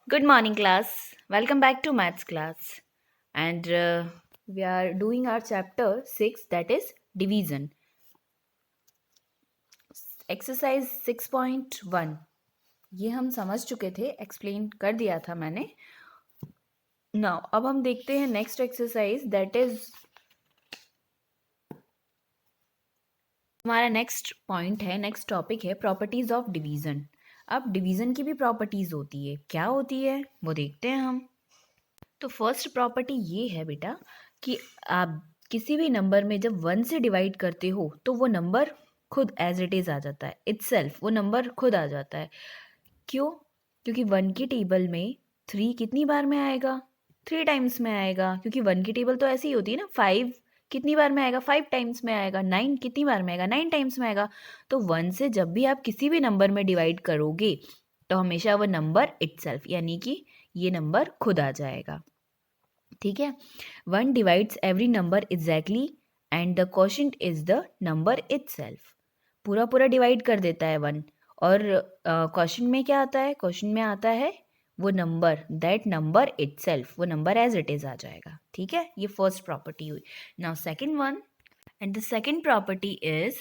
Good morning, class. Welcome back to maths class. And we are doing our chapter 6, that is division. Exercise 6.1. ये हम समझ चुके थे, explain कर दिया था मैंने. नाउ अब हम देखते हैं नेक्स्ट एक्सरसाइज, दैट इज हमारा नेक्स्ट पॉइंट है, नेक्स्ट टॉपिक है प्रॉपर्टीज ऑफ डिवीजन. अब डिवीजन की भी प्रॉपर्टीज होती है, क्या होती है वो देखते हैं हम. तो फर्स्ट प्रॉपर्टी ये है बेटा कि आप किसी भी नंबर में जब 1 से डिवाइड करते हो तो वो नंबर खुद एज इट इज़ आ जाता है, इटसेल्फ वो नंबर खुद आ जाता है. क्यों? क्योंकि 1 की टेबल में 3 कितनी बार में आएगा? 3 टाइम्स में आएगा. क्योंकि 1 की टेबल तो ऐसी ही होती है ना. 5 कितनी बार में आएगा? 5 टाइम्स में आएगा. 9 कितनी बार में आएगा? 9 टाइम्स में आएगा. तो 1 से जब भी आप किसी भी नंबर में डिवाइड करोगे तो हमेशा वो नंबर इटसेल्फ यानी कि ये नंबर खुद आ जाएगा. ठीक है. 1 divides every number exactly and the quotient is the number itself. पूरा पूरा डिवाइड कर देता है 1. और क्वोशिएंट में क्या आता है? क्वोशिएंट में आता है वो नंबर, दैट नंबर इटसेल्फ, वो नंबर एज इट इज आ जाएगा. ठीक है, ये फर्स्ट प्रॉपर्टी हुई. Now second one, and the second property is,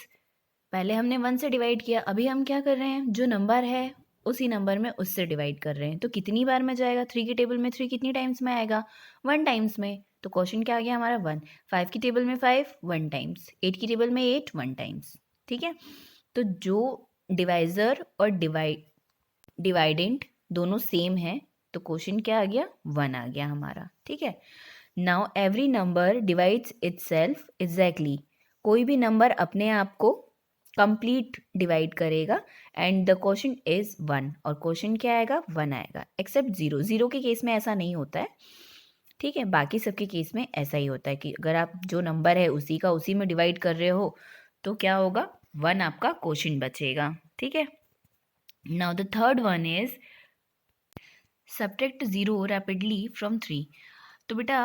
पहले हमने 1 से डिवाइड किया, अभी हम क्या कर रहे हैं? जो नंबर है उसी नंबर में उससे डिवाइड कर रहे हैं. तो कितनी बार में जाएगा? 3 की टेबल में 3 कितनी टाइम्स में आएगा? 1 टाइम्स में. तो क्वेश्चन क्या आ गया हमारा? 1. 5 की टेबल में 5 1 टाइम्स. 8 की टेबल में 8 1 टाइम्स. ठीक है. तो जो डिवाइजर और डिवाइडेंट दोनों सेम है तो क्वेश्चन क्या आ गया? 1 आ गया हमारा. ठीक है. Now every number divides itself exactly. कोई भी नंबर अपने आप को कंप्लीट डिवाइड करेगा एंड द क्वेश्चन इज 1. और क्वेश्चन क्या आएगा? 1 आएगा. एक्सेप्ट 0. 0 के केस में ऐसा नहीं होता है. ठीक है. बाकी सबके केस में ऐसा ही होता है कि अगर आप जो नंबर है उसी का उसी में डिवाइड कर रहे हो तो क्या होगा? 1 आपका क्वेश्चन बचेगा. ठीक है. Now the third one is subtract 0 rapidly from 3. तो बेटा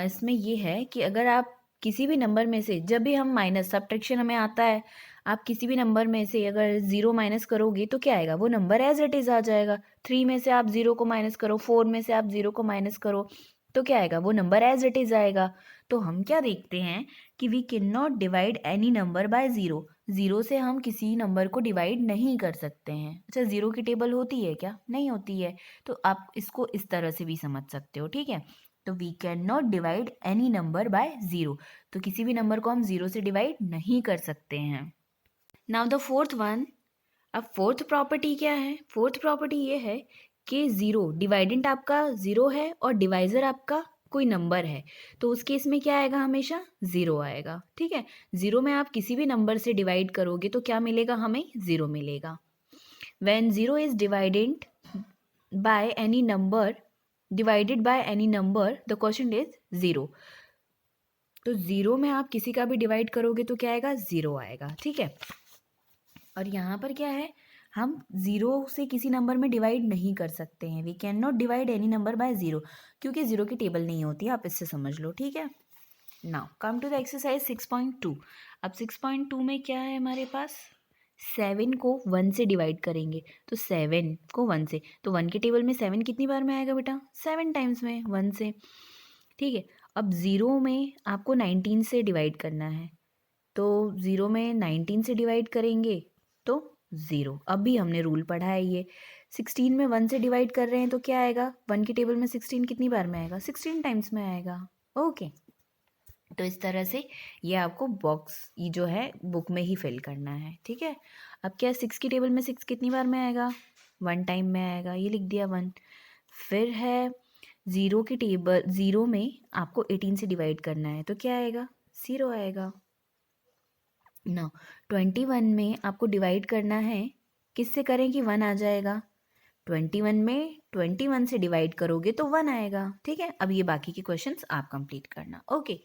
इसमें ये है कि अगर आप किसी भी नंबर में से, जब भी हम माइनस सब्ट्रैक्शन हमें आता है, आप किसी भी नंबर में से अगर 0 माइनस करोगे तो क्या आएगा? वो नंबर एज इट इज़ आ जाएगा. 3 में से आप 0 को माइनस करो, 4 में से आप 0 को माइनस करो तो क्या आएगा? वो नंबर एज इट इज़ आएगा. तो हम क्या देखते हैं कि we can not divide any number by 0. 0 से हम किसी नंबर को डिवाइड नहीं कर सकते हैं. अच्छा, 0 की टेबल होती है क्या? नहीं होती है. तो आप इसको इस तरह से भी समझ सकते हो. ठीक है. तो we can not divide any number by 0. तो किसी भी नंबर को हम 0 से डिवाइड नहीं कर सकते हैं. Now the fourth one. अब फोर्थ प्रॉपर्टी क्या है? फोर्थ प्रॉपर्टी ये है कि 0 डिवाइडेंट आपका 0 है और डिवाइजर आपका कोई नंबर है. तो उस केस में क्या आएगा? हमेशा 0 आएगा. ठीक है. 0 में आप किसी भी नंबर से डिवाइड करोगे तो क्या मिलेगा? हमें 0 मिलेगा. When 0 is डिवाइडेंट by any number, divided by any number, the question is 0. तो 0 में आप किसी का भी डिवाइड करोगे तो क्या आएगा? 0 आएगा. ठीक है. और यहाँ पर क्या है? हम 0 से किसी नंबर में डिवाइड नहीं कर सकते हैं. We can not divide any number by 0 क्योंकि 0 की टेबल नहीं होती है. आप इससे समझ लो. ठीक है. Now come to the exercise 6.2. अब 6.2 में क्या है हमारे पास? 7 को 1 से डिवाइड करेंगे तो 7 को 1 से, तो 1 की टेबल में 7 कितनी बार में आएगा बेटा? 7 टाइम्स में 1 से. ठीक है. अब 0 में आपको 19 से डिवाइड करना है तो 0 में 19 से डिवाइड करेंगे तो 0. अब भी हमने रूल पढ़ा है ये. 16 में 1 से डिवाइड कर रहे हैं तो क्या आएगा? 1 की टेबल में 16 कितनी बार में आएगा? 16 टाइम्स में आएगा. ओके. तो इस तरह से ये आपको बॉक्स ये जो है बुक में ही फिल करना है. ठीक है. अब क्या है? 6 की टेबल में 6 कितनी बार में आएगा? 1 टाइम में आएगा. ये लिख दिया 1. फिर है 0 की टेबल, 0 में आपको 18 से डिवाइड करना है तो क्या आएगा? 0 आएगा. ना 21 में आपको डिवाइड करना है, किससे करें कि 1 आ जाएगा? 21 में 21 से डिवाइड करोगे तो 1 आएगा. ठीक है. अब ये बाकी के क्वेश्चंस आप कंप्लीट करना. ओके.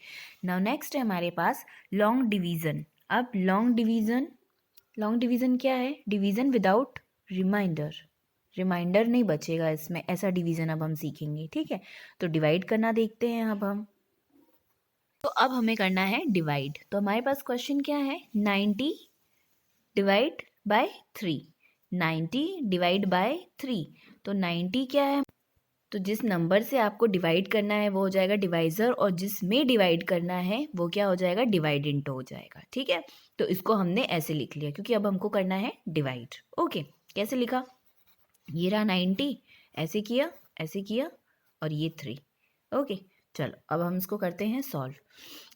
नाउ नेक्स्ट है हमारे पास लॉन्ग डिवीजन. अब लॉन्ग डिवीजन क्या है? Division without reminder. रिमाइंडर नहीं बचेगा इसमें, ऐसा डिवीजन अब हम सीखेंगे. ठीक है. तो डिवाइड करना देखते हैं अब हम. तो अब हमें करना है डिवाइड. तो हमारे पास क्वेश्चन क्या है? 90 डिवाइड बाय 3. 90 divide by 3. तो 90 क्या है? तो जिस नंबर से आपको डिवाइड करना है वो हो जाएगा डिवाइज़र, और जिस में डिवाइड करना है वो क्या हो जाएगा? डिवाइडेंट हो जाएगा। ठीक है, तो इसको हमने ऐसे लिख लिया क्योंकि अब हमको करना है डिवाइड। ओके, कैसे लिखा? ये रहा 90, ऐसे किया और ये 3। ओके, चलो अब हम इसको करते हैं सॉल्व।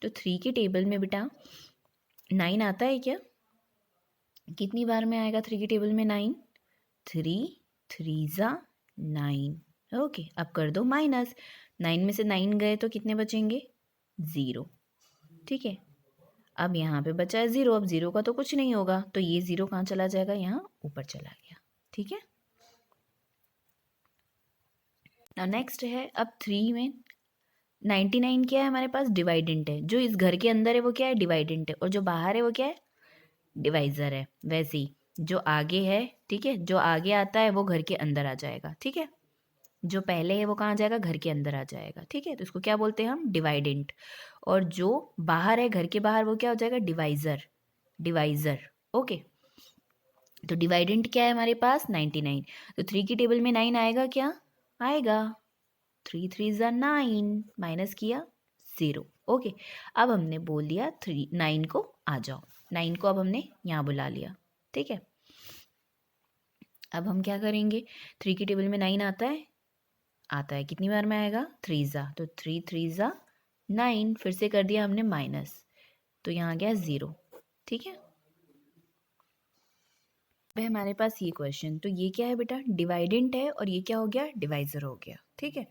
तो 3 के टेबल में बेटा 9 आता है क्या? कितनी बार में आएगा 3 के टेबल में 9? 3 3 ज़ा 9। ओके, अब कर दो माइनस। 9 में से 9 गए तो कितने बचेंगे? 0। ठीक है, अब यहाँ पे बचा है 0। अब 0 का तो कुछ नहीं होगा, तो ये 0 कहाँ चला जाएगा? यहाँ ऊपर चला गया। ठीक है, नेक्स्ट है अब 3 में 99 क्या है हमारे पास? डिवाइडेंट है। जो इस घर के अंदर है वो क्या है? डिवाइडेंट है, और जो बाहर है वो क्या है? डिवाइज़र है। वैसे ही जो आगे है, ठीक है, जो आगे आता है वो घर के अंदर आ जाएगा। ठीक है, जो पहले है वो कहाँ जाएगा? घर के अंदर आ जाएगा। ठीक है, तो इसको क्या बोलते हैं हम? डिवाइडेंट। और जो बाहर है, घर के बाहर, वो क्या हो जाएगा? डिवाइज़र। ओके, तो डिवाइडेंट क्या है हमारे पास? 99। तो 3 की टेबल में 9 आएगा क्या? आएगा। 3 3 ज़ा 9, माइनस किया 0। ओके, अब हमने बोल दिया 9 को आ जाओ। 9 को अब हमने यहाँ बुला लिया। ठीक है, अब हम क्या करेंगे? 3 की टेबल में 9 आता है। कितनी बार में आएगा? 3 ज़ा, तो 3 3 ज़ा 9। फिर से कर दिया हमने माइनस, तो यहाँ आ गया 0। ठीक है, अब है हमारे पास ये क्वेश्चन। तो ये क्या है बेटा? डिवाइडेंट है, और ये क्या हो गया? डिवाइज़र हो गया। ठीक है,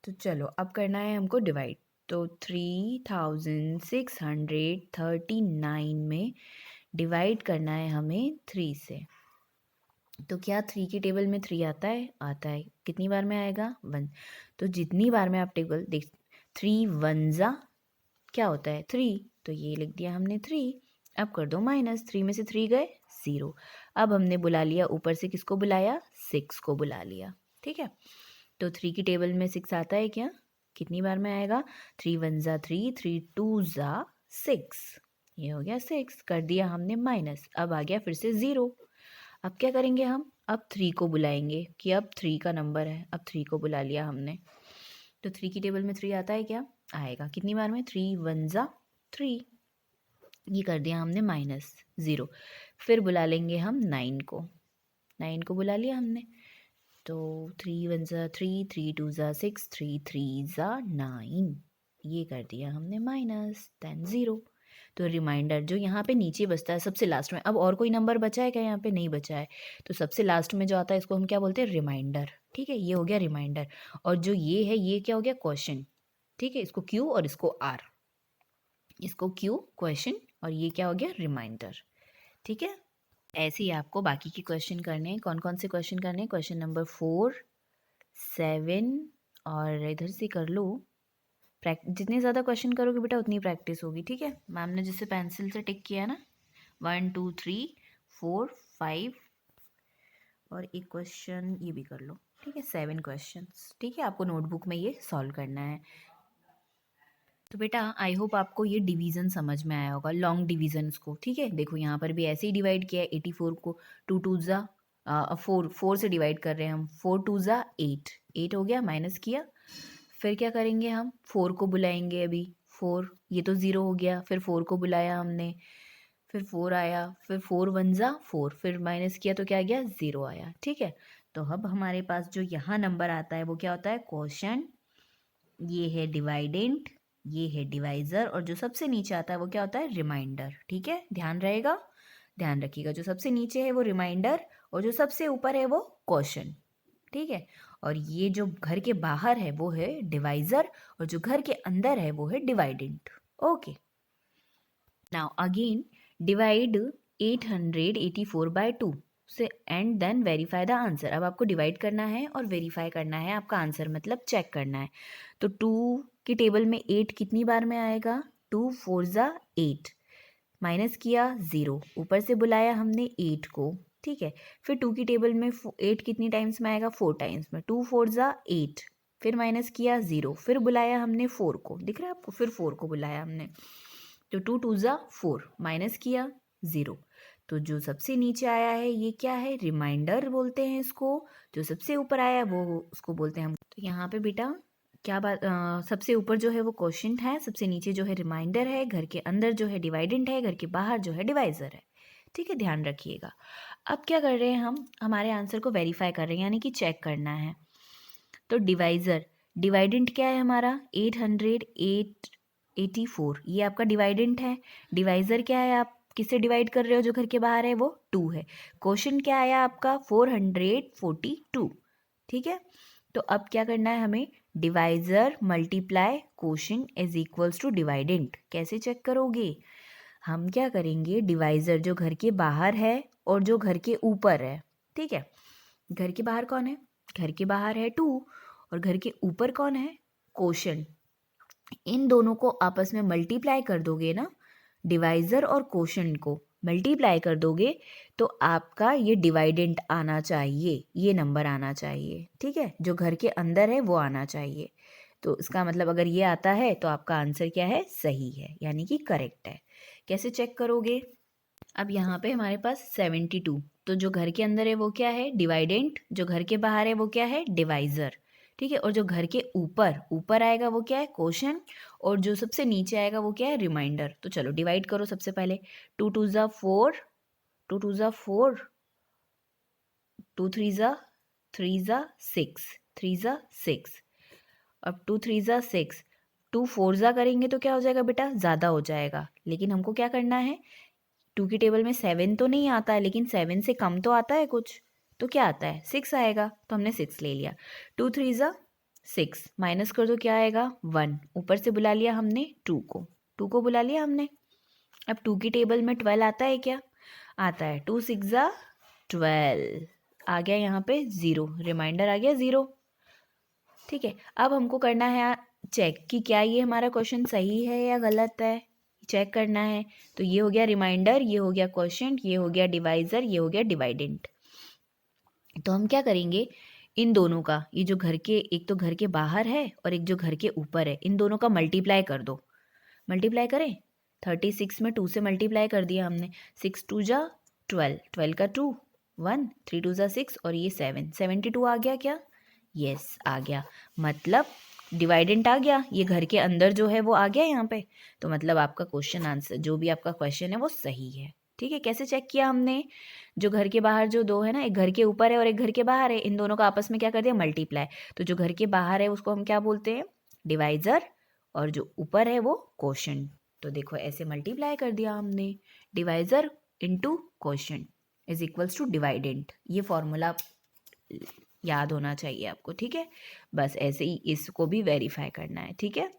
तो चलो अब करना है हमको डिवाइड। तो 3639 में डिवाइड करना है हमें 3 से। तो क्या 3 की टेबल में 3 आता है? आता है। कितनी बार में आएगा? 1। तो जितनी बार में आप टेबल देख, 3 1 ज़ा क्या होता है? 3। तो ये लिख दिया हमने 3। अब कर दो माइनस। 3 में से 3 गए 0। अब हमने बुला लिया ऊपर से, किसको बुलाया? 6 को बुला लिया। ठीक है, तो 3 की टेबल में 6 आता है क्या? कितनी बार में आएगा? 3 1 ज़ा 3, 3 2 ज़ा 6। ये हो गया 6। कर दिया हमने माइनस। अब आ गया फिर से 0। अब क्या करेंगे हम? अब 3 को बुलाएंगे कि अब 3 का नंबर है। अब 3 को बुला लिया हमने। तो 3 की टेबल में 3 आता है क्या? आएगा। कितनी बार में? 3 1 ज़ा 3। ये कर दिया हमने माइनस 0। फिर बुला लेंगे हम 9 को। 9 को बुला लिया हमने। तो 3 1 ज़ा 3, 3 2 ज़ा 6, 3 3 ज़ा 9। ये कर दिया हमने माइनस, देन 0। तो रिमाइंडर जो यहाँ पे नीचे बचता है सबसे लास्ट में। अब और कोई नंबर बचा है क्या? यहाँ पे नहीं बचा है, तो सबसे लास्ट में जो आता है इसको हम क्या बोलते हैं? रिमाइंडर। ठीक है, ये हो गया रिमाइंडर। और जो ये है ये क्या हो गया? क्वेश्चन। ठीक है, इसको क्यू और इसको आर, इसको क्यू क्वेश्चन, और ये क्या हो गया? रिमाइंडर। ठीक है, ऐसे ही आपको बाकी के क्वेश्चन करने हैं। कौन कौन से क्वेश्चन करने हैं? क्वेश्चन नंबर 4 7, और इधर से कर लो। जितने ज़्यादा क्वेश्चन करोगे बेटा उतनी प्रैक्टिस होगी। ठीक है, मैम ने जिससे पेंसिल से टिक किया ना, 1 2 3 4 5, और एक क्वेश्चन ये भी कर लो। ठीक है, 7 क्वेश्चंस। ठीक है, आपको नोटबुक में ये सॉल्व करना है। तो बेटा आई होप आपको ये डिवीज़न समझ में आया होगा, लॉन्ग डिवीजन को। ठीक है, देखो यहाँ पर भी ऐसे ही डिवाइड किया है। 84 को 2 2 ज़ा 4 से डिवाइड कर रहे हैं हम। 4 2 ज़ा 8, 8 हो गया, माइनस किया। फिर क्या करेंगे हम? 4 को बुलाएंगे अभी। 4, ये तो 0 हो गया। फिर 4 को बुलाया हमने, फिर 4 आया। फिर 4 1 ज़ा 4, फिर माइनस किया तो क्या आ गया? 0 आया। ठीक है, तो अब हमारे पास जो यहाँ नंबर आता है वो क्या होता है? क्वोशंट। ये है डिवाइडेंट, ये है डिवाइज़र, और जो सबसे नीचे आता है वो क्या होता है? रिमाइंडर। ठीक है, ध्यान रहेगा, ध्यान रखिएगा। जो सबसे नीचे है वो रिमाइंडर, और जो सबसे ऊपर है वो क्वोशंट। ठीक है, और ये जो घर के बाहर है वो है डिवाइज़र, और जो घर के अंदर है वो है dividend. Okay, now again divide 884 by 2 से and then verify the answer. अब आपको डिवाइड करना है और वेरीफाई करना है आपका आंसर, मतलब चेक करना है। तो 2 की टेबल में 8 कितनी बार में आएगा? 2 4 ज़ा 8, माइनस किया 0, ऊपर से बुलाया हमने 8 को। ठीक है, फिर 2 की टेबल में 8 कितनी टाइम्स में आएगा? 4 टाइम्स में। 2 4 ज़ा 8, फिर माइनस किया 0, फिर बुलाया हमने 4 को। दिख रहा है आपको? फिर 4 को बुलाया हमने। तो 2 2 ज़ा 4, माइनस किया 0, तो जो सबसे नीचे आया है ये क्या है, रिमाइंडर बोलते हैं इसको। जो सबसे ऊपर आया है वो उसको बोलते हैं हम। तो यहाँ पे बेटा क्या बात, सबसे ऊपर जो है वो क्वोशिएंट है, सबसे नीचे जो है रिमाइंडर है, घर के अंदर जो है डिवाइडेंट है, घर के बाहर जो है डिवाइज़र है। ठीक है, ध्यान रखिएगा। अब क्या कर रहे हैं हम, हमारे आंसर को वेरीफाई कर रहे हैं, यानी कि चेक करना है। तो डिवाइज़र, डिवाइडेंट क्या है हमारा, 884, ये आपका डिवाइडेंट है। डिवाइज़र क्या है, आप किससे डिवाइड कर रहे हो, जो घर के बाहर है वो 2 है। क्वोशिएंट क्या आया आपका, 442। ठीक है, तो अब क्या करना है हमें, divisor multiply quotient is equals to dividend. कैसे चेक करोगे, हम क्या करेंगे, डिवाइज़र जो घर के बाहर है और जो घर के ऊपर है, ठीक है, घर के बाहर कौन है, घर के बाहर है 2 और घर के ऊपर कौन है, क्वोशिएंट। इन दोनों को आपस में मल्टीप्लाई कर दोगे ना, डिवाइज़र और क्वोशिएंट को मल्टीप्लाई कर दोगे तो आपका ये डिवाइडेंट आना चाहिए, ये नंबर आना चाहिए। ठीक है, जो घर के अंदर है वो आना चाहिए। तो इसका मतलब अगर ये आता है तो आपका आंसर क्या है, सही है, यानी कि करेक्ट है। कैसे चेक करोगे, अब यहाँ पे हमारे पास 72, तो जो घर के अंदर है वो क्या है, डिवाइडेंट, जो घर के बाहर है वो क्या है, डिवाइज़र। ठीक है, और जो घर के ऊपर ऊपर आएगा वो क्या है, क्वोशिएंट, और जो सबसे नीचे आएगा वो क्या है, रिमाइंडर। तो चलो डिवाइड करो सबसे पहले, 2 2 ज़ा 4, 2 2 ज़ा 4, 2 3 ज़ा 3 ज़ा 6, 3 ज़ा 6, अब 2 3 ज़ा 6, 2 4 ज़ा करेंगे तो क्या हो जाएगा बेटा, ज़्यादा हो जाएगा। लेकिन हमको क्या करना है, 2 की टेबल में 7 तो नहीं आता है, लेकिन 7 से कम तो आता है कुछ, तो क्या आता है, 6 आएगा, तो हमने 6 ले लिया। 2 3 ज़ा 6, माइनस कर दो क्या आएगा, 1, ऊपर से बुला लिया हमने 2 को, 2 को बुला लिया हमने। अब 2 की टेबल में 12 आता है क्या, आता है, 2 6 ज़ा 12, आ गया यहाँ पे 0, रिमाइंडर आ गया 0। ठीक है, अब हमको करना है चेक कि क्या ये हमारा क्वेश्चन सही है या गलत है, चेक करना है। तो ये हो गया रिमाइंडर, ये हो गया क्वोशिएंट, ये हो गया डिवाइज़र, ये हो गया डिवाइडेंट। तो हम क्या करेंगे, इन दोनों का, ये जो घर के, एक तो घर के बाहर है और एक जो घर के ऊपर है, इन दोनों का मल्टीप्लाई कर दो। मल्टीप्लाई करें, 36 में 2 से मल्टीप्लाई कर दिया हमने, 6 2 जा 12, 12 का 2 1, 3 2 जा 6 और ये 7, 72 आ गया क्या, यस आ गया। मतलब डिवाइडेंट आ गया, ये घर के अंदर जो है वो आ गया यहाँ पे। तो मतलब आपका क्वेश्चन आंसर, जो भी आपका क्वेश्चन है वो सही है। ठीक है, कैसे चेक किया हमने, जो घर के बाहर जो दो है ना, एक घर के ऊपर है और एक घर के बाहर है, इन दोनों का आपस में क्या कर दिया, मल्टीप्लाई। तो जो घर के बाहर है उसको हम क्या बोलते हैं, डिवाइज़र, और जो ऊपर है वो क्वोशिएंट। तो देखो ऐसे मल्टीप्लाई कर दिया हमने, divisor into quotient is equals to dividend. ये फॉर्मूला याद होना चाहिए आपको। ठीक है, बस ऐसे ही इसको भी वेरीफाई करना है। ठीक है,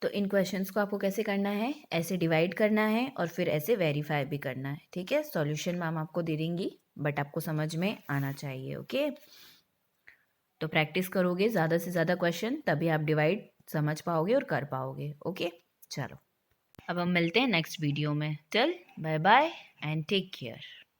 तो इन क्वेश्चंस को आपको कैसे करना है, ऐसे डिवाइड करना है और फिर ऐसे वेरीफाई भी करना है। ठीक है, सॉल्यूशन मैम आपको दे देंगी, बट आपको समझ में आना चाहिए। ओके, तो प्रैक्टिस करोगे ज़्यादा से ज़्यादा क्वेश्चन, तभी आप डिवाइड समझ पाओगे और कर पाओगे। ओके, चलो अब हम मिलते हैं नेक्स्ट वीडियो में। Till bye bye and take care.